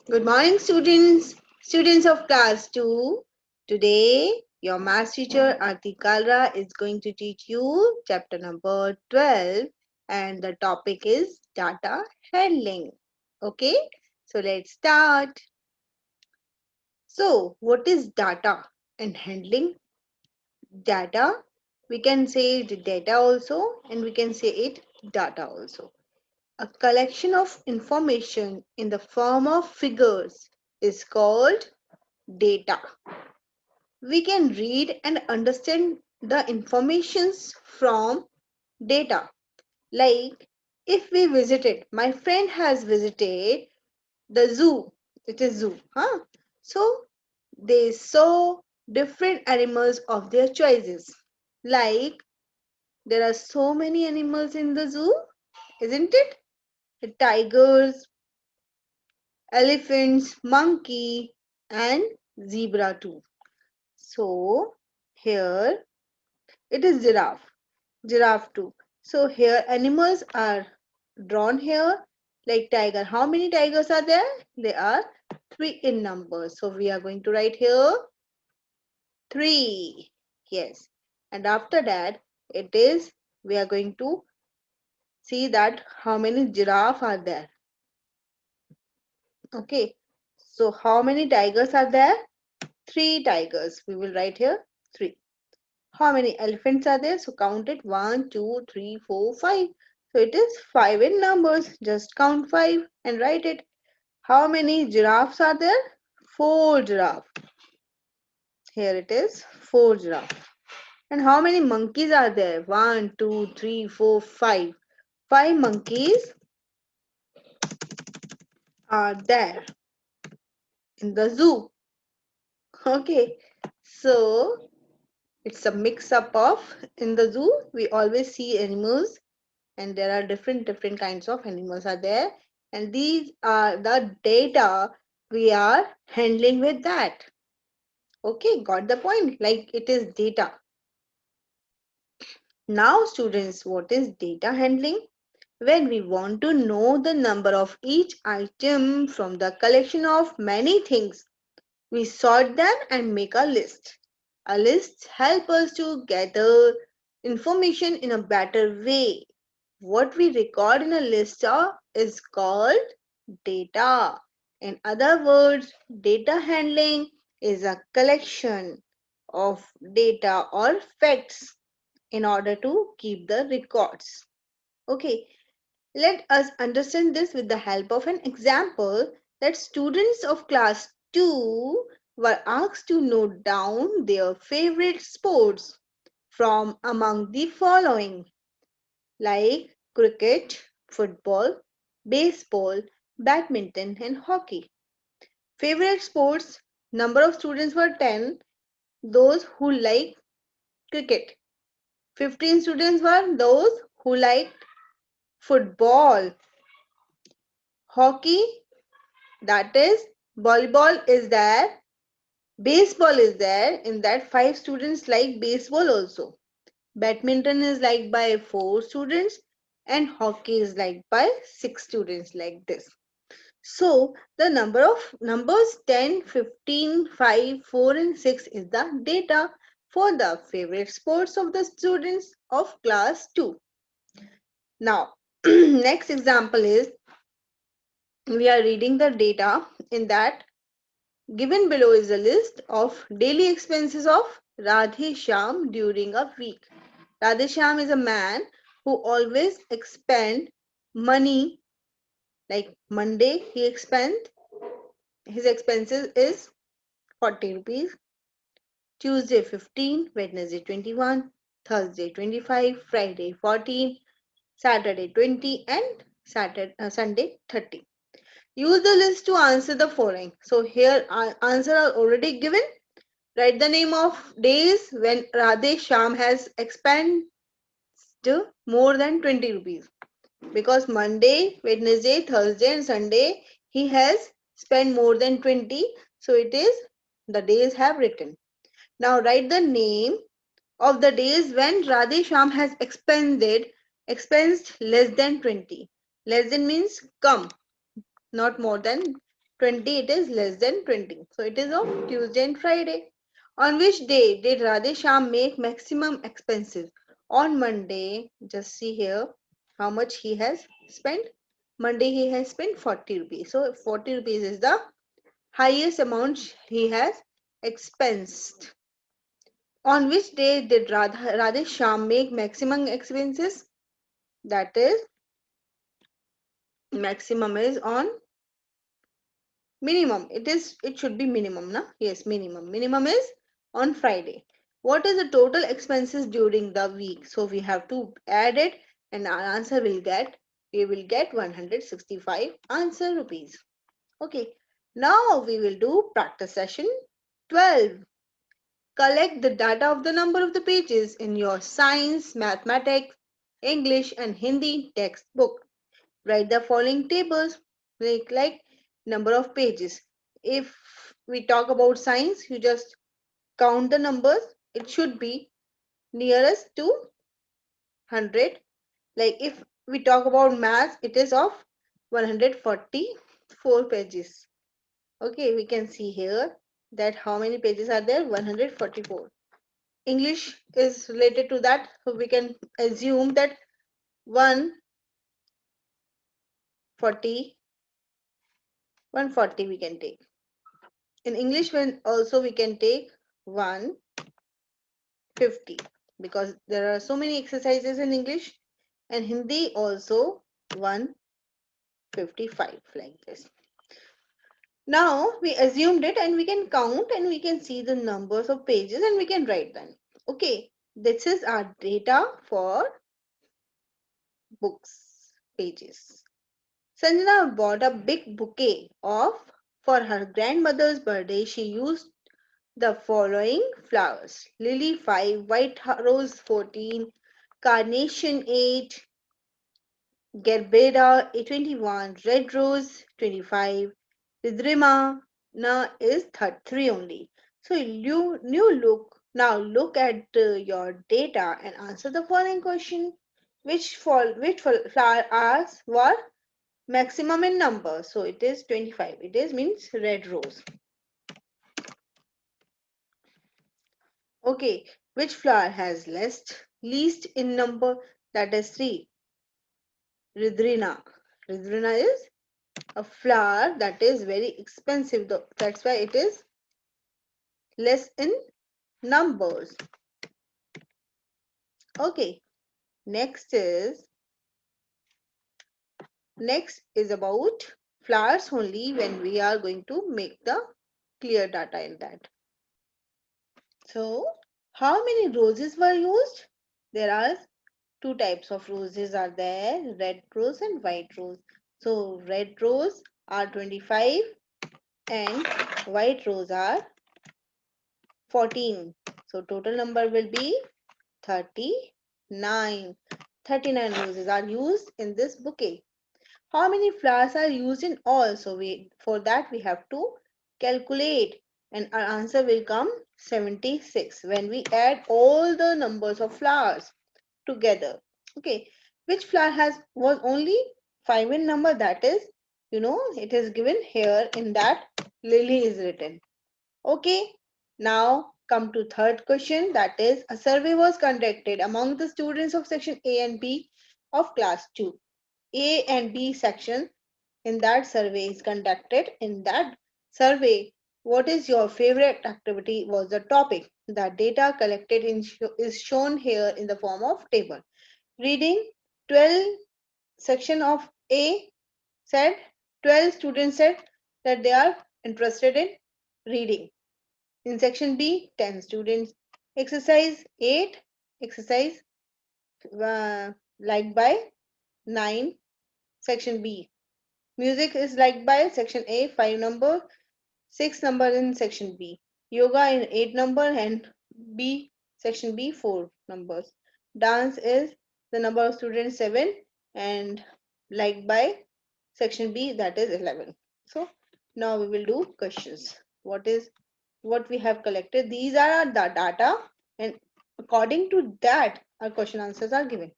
Good morning, students. Students of class 2. Today, your maths teacher Aarti Kalra is going to teach you chapter number 12 and the topic is data handling. Okay, so let's start. So, what is data and handling? Data, we can say it data also and we can say it data also. A collection of information in the form of figures is called data. We can read and understand the informations from data. Like if we visited, my friend has visited the zoo. It is zoo, huh? So they saw different animals of their choices. Like there are so many animals in the zoo, isn't it? The tigers, elephants, monkey, and zebra too. So here it is giraffe too. So here animals are drawn here like tiger. How many tigers are there? There are three in number. So we are going to write here three. Yes. And after that it is we are going to see that how many giraffe are there. Okay. So how many tigers are there? Three tigers. We will write here three. How many elephants are there? So count it 1, 2, 3, 4, 5. So it is 5 in numbers. Just count 5 and write it. How many giraffes are there? 4 giraffe. Here it is 4 giraffe. And how many monkeys are there? 1, 2, 3, 4, 5. 5 monkeys are there in the zoo. Okay. So it's a mix up of in the zoo we always see animals and there are different kinds of animals are there and these are the data we are handling with that. Okay, got the point, like it is data. Now students, what is data handling? When we want to know the number of each item from the collection of many things, we sort them and make a list. A list help us to gather information in a better way. What we record in a list is called data. In other words, data handling is a collection of data or facts in order to keep the records. Okay, let us understand this with the help of an example that students of class 2 were asked to note down their favorite sports from among the following like cricket, football, baseball, badminton and hockey. Favorite sports, number of students were 10, those who like cricket. 15 students were those who liked football. Hockey, that is volleyball is there, baseball is there, in that 5 students like baseball also. Badminton is liked by 4 students and hockey is liked by 6 students like this. So the number of numbers 10, 15, 5, 4 and 6 is the data for the favorite sports of the students of class 2. Now next example is we are reading the data in that given below is a list of daily expenses of Radhe Shyam during a week. Radhe Shyam is a man who always expend money like Monday he expend his expenses is 40 rupees, Tuesday 15, Wednesday 21, Thursday 25, Friday 14, Saturday 20 and Sunday 30. Use the list to answer the following. So here answer are already given. Write the name of days when Radhe Sham has expended more than 20 rupees. Because Monday, Wednesday, Thursday and Sunday he has spent more than 20. So it is the days have written. Now write the name of the days when Radhe Sham has expensed less than 20. Less than means come, not more than 20, it is less than 20. So it is of Tuesday and Friday. On which day did Radhe Shyam make maximum expenses? On Monday, just see here how much he has spent. Monday he has spent 40 rupees. So 40 rupees is the highest amount he has expensed. On which day did Radhe Shyam make maximum expenses? That is, maximum is on minimum. It should be minimum, na? Yes, minimum. Minimum is on Friday. What is the total expenses during the week? So we have to add it and our answer will get, we will get 165 answer rupees. Okay. Now we will do practice session 12. Collect the data of the number of the pages in your science, mathematics, English and Hindi textbook. Write the following tables like number of pages. If we talk about science, you just count the numbers. It should be nearest to 100. Like if we talk about maths, it is of 144 pages. Okay, we can see here that how many pages are there? 144. English is related to that, so we can assume that 140, 140 we can take. In English, when also we can take 150 because there are so many exercises in English, and Hindi also 155 like this. Now we assumed it and we can count and we can see the numbers of pages and we can write them. Okay, this is our data for books pages. Sanjana bought a big bouquet of for her grandmother's birthday. She used the following flowers: lily 5, white rose 14, carnation 8, gerbera 21, red rose 25, vidrima na is 33 only. So you look now look at your data and answer the following question: which flower are were maximum in number? So it is 25. It is means red rose. Okay, which flower has least in number? That is 3. Ridrina. Ridrina is a flower that is very expensive. That's why it is less in numbers. Okay, next is about flowers only when we are going to make the clear data in that. So, how many roses were used? There are two types of roses are there, red rose and white rose. So red rose are 25 and white rose are 14. So total number will be 39. 39 roses are used in this bouquet. How many flowers are used in all? So for that we have to calculate and our answer will come 76 when we add all the numbers of flowers together. Okay, which flower was only 5 in number? That is, it is given here in that lily is written. Okay, now come to third question, that is a survey was conducted among the students of section A and B of class 2. A and B section in that survey is conducted. In that survey, what is your favorite activity was the topic. The data collected is shown here in the form of table. Reading, 12 section of A said 12 students said that they are interested in reading. In section B, 10 students. Exercise 8, exercise liked by 9, section B. Music is liked by section A, 5 number, 6 number in section B. Yoga in 8 number and B, section B, 4 numbers. Dance is the number of students 7 and liked by section B, that is 11. So now we will do questions. What we have collected? These are the data and according to that our question answers are given.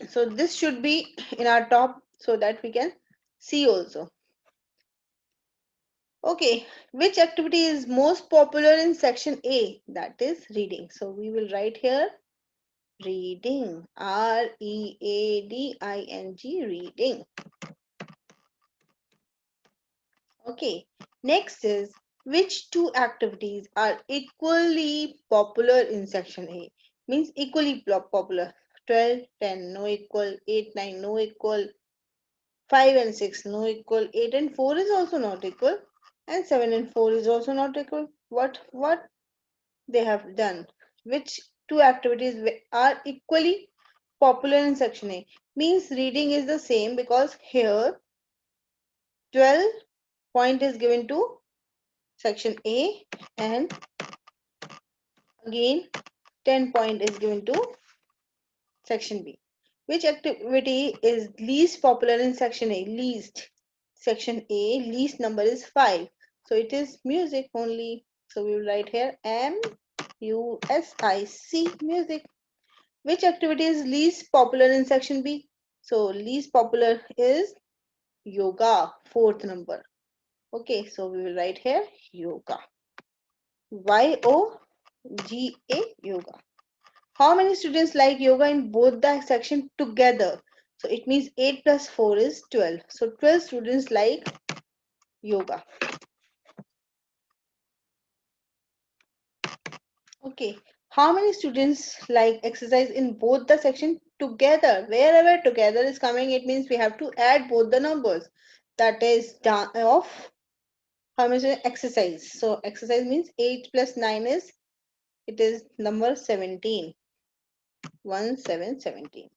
So this should be in our top so that we can see also. Okay, which activity is most popular in section A? That is reading. So we will write here reading. Reading. Reading. Okay, next is which two activities are equally popular in section A? Means equally popular. 12, 10, no equal, 8, 9, no equal, 5 and 6, no equal, 8 and 4 is also not equal, and 7 and 4 is also not equal. What they have done? Which two activities are equally popular in section A? Means reading is the same because here 12 point is given to section A and again 10 point is given to section B. Which activity is least popular in section A? Least. Section A, least number is 5. So it is music only. So we will write here music, music. Which activity is least popular in section B? So least popular is yoga, fourth number. Okay, so we will write here yoga. YOGA, yoga. How many students like yoga in both the section together? So it means 8 plus 4 is 12. So 12 students like yoga. Okay. How many students like exercise in both the section together? Wherever together is coming, it means we have to add both the numbers. That is of how much is exercise. So exercise means 8 plus 9 is, it is number 17. 1, 7, 17.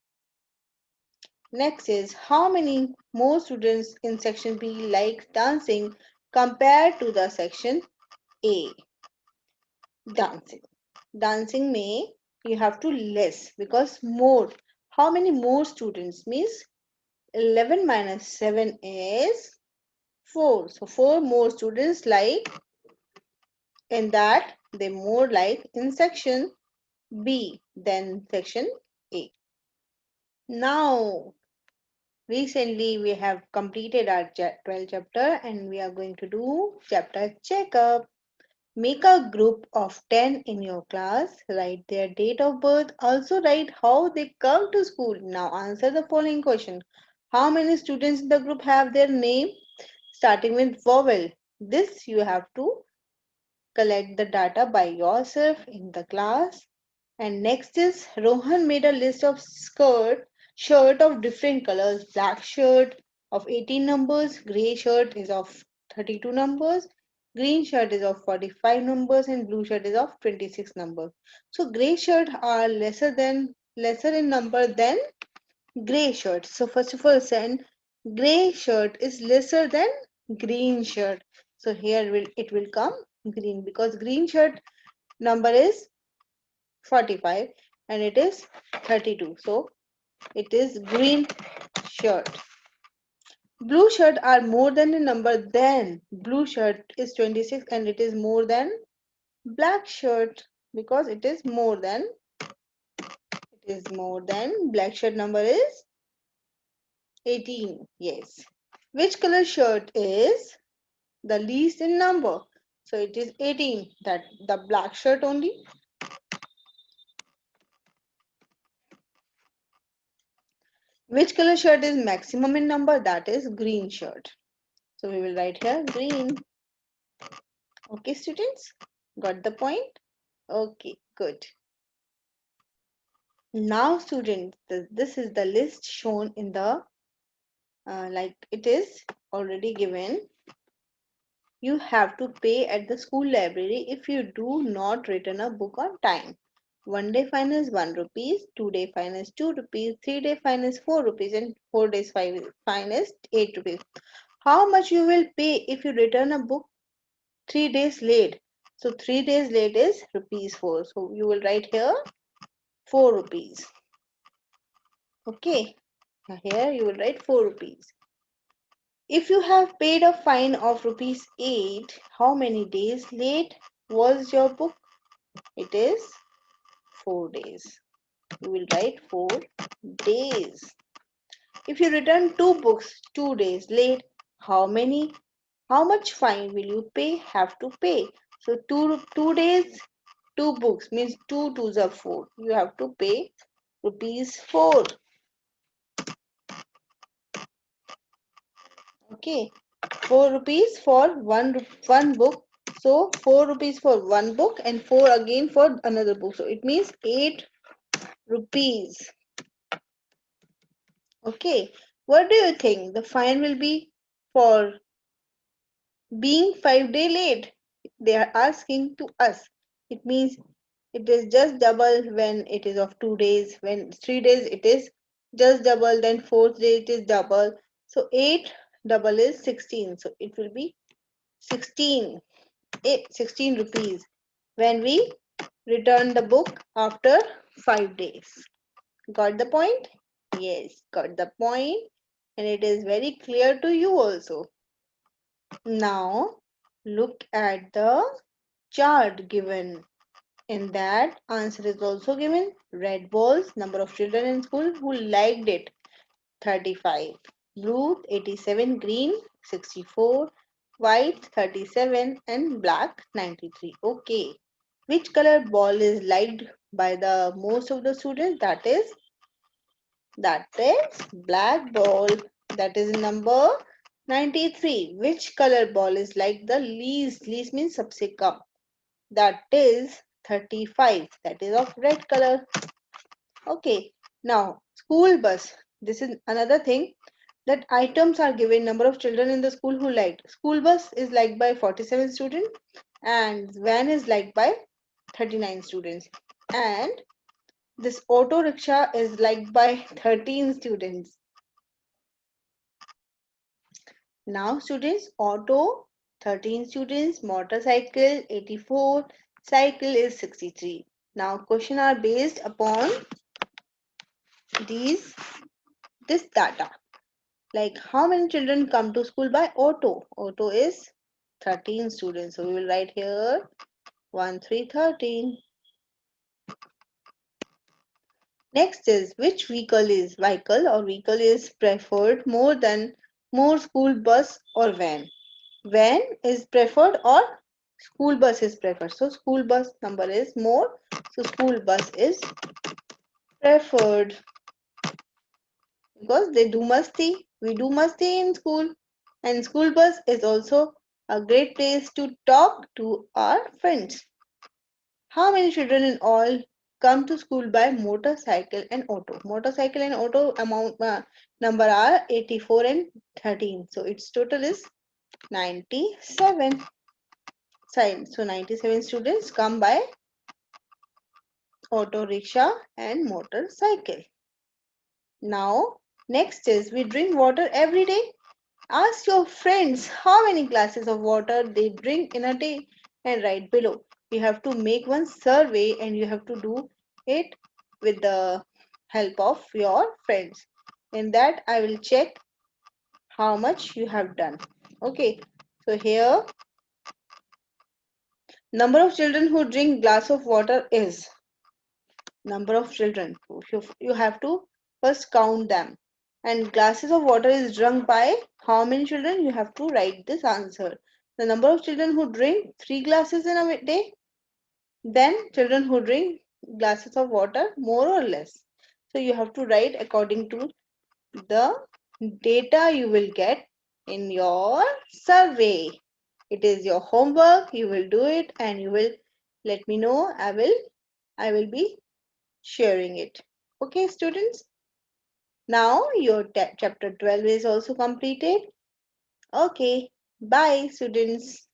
Next is how many more students in section B like dancing compared to the section A? Dancing. Dancing may you have to less because more. How many more students means 11 minus 7 is 4. So 4 more students like in that they more like in section B than section A. Now recently, we have completed our 12th chapter and we are going to do chapter checkup. Make a group of 10 in your class, write their date of birth, also write how they come to school. Now answer the following question. How many students in the group have their name starting with vowel? This you have to collect the data by yourself in the class. And next is Rohan made a list of shirt of different colors. Black shirt of 18 numbers, grey shirt is of 32 numbers, green shirt is of 45 numbers, and blue shirt is of 26 numbers. So grey shirt are lesser in number than grey shirt. So first of all, send grey shirt is lesser than green shirt. So here it will come green because green shirt number is 45 and it is 32. So it is green shirt. Blue shirt are more than a number than blue shirt is 26 and it is more than black shirt because it is more than black shirt number is 18. Yes. Which color shirt is the least in number? So it is 18, that the black shirt only. Which color shirt is maximum in number? That is green shirt. So we will write here green. Okay, students, got the point? Okay, good. Now, students, this is the list shown in the like it is already given. You have to pay at the school library if you do not return a book on time. 1 day fine is 1 rupees, 2 day fine is 2 rupees, 3 day fine is 4 rupees, and 4 days fine is 8 rupees. How much you will pay if you return a book 3 days late? So 3 days late is rupees 4. So you will write here 4 rupees. Okay. Here you will write 4 rupees. If you have paid a fine of rupees 8, how many days late was your book? It is 4 days. You will write 4 days. If you return two books 2 days late, how many How much fine will you pay? Have to pay. So 2 days, 2 books means 2 twos are 4. You have to pay rupees 4. Okay, 4 rupees for one book. So 4 rupees for one book and 4 again for another book. So it means 8 rupees. Okay, what do you think the fine will be for being 5 day late? They are asking to us. It means it is just double when it is of 2 days. When 3 days it is just double. Then fourth day it is double. So 8 double is 16. So it will be 16. 16 rupees when we return the book after 5 days. Got the point? Yes, got the point, and it is very clear to you also. Now, look at the chart given. In that, answer is also given. Red balls, number of children in school who liked it, 35. Blue, 87. Green, 64. White, 37. And black, 93. Okay. Which color ball is liked by the most of the students? That is black ball. That is number 93. Which color ball is like the least? Least means सबसे कम. That is 35. That is of red color. Okay. Now, school bus. This is another thing that items are given. Number of children in the school who liked. School bus is liked by 47 students and van is liked by 39 students. And this auto rickshaw is liked by 13 students. Now students, auto 13 students, motorcycle 84, cycle is 63. Now question are based upon these this data. Like how many children come to school by auto? Auto is 13 students. So we will write here 1 3 13. Next is which vehicle is preferred more school bus or van. Van is preferred or school bus is preferred. So school bus number is more. So school bus is preferred because they do masti. We do masti in school. And school bus is also a great place to talk to our friends. How many children in all come to school by motorcycle and auto? Motorcycle and auto amount number are 84 and 13. So its total is 97. So 97 students come by auto rickshaw and motorcycle. Now, next is we drink water every day. Ask your friends how many glasses of water they drink in a day and write below. You have to make one survey and you have to do it with the help of your friends. In that, I will check how much you have done. Okay, so here number of children who drink glass of water is number of children. You have to first count them. And glasses of water is drunk by how many children? You have to write this answer. The number of children who drink 3 glasses in a day, then children who drink glasses of water more or less. So you have to write according to the data you will get in your survey. It is your homework. You will do it and you will let me know. I will be sharing it. Okay, students. Now your chapter 12 is also completed. Okay, bye, students.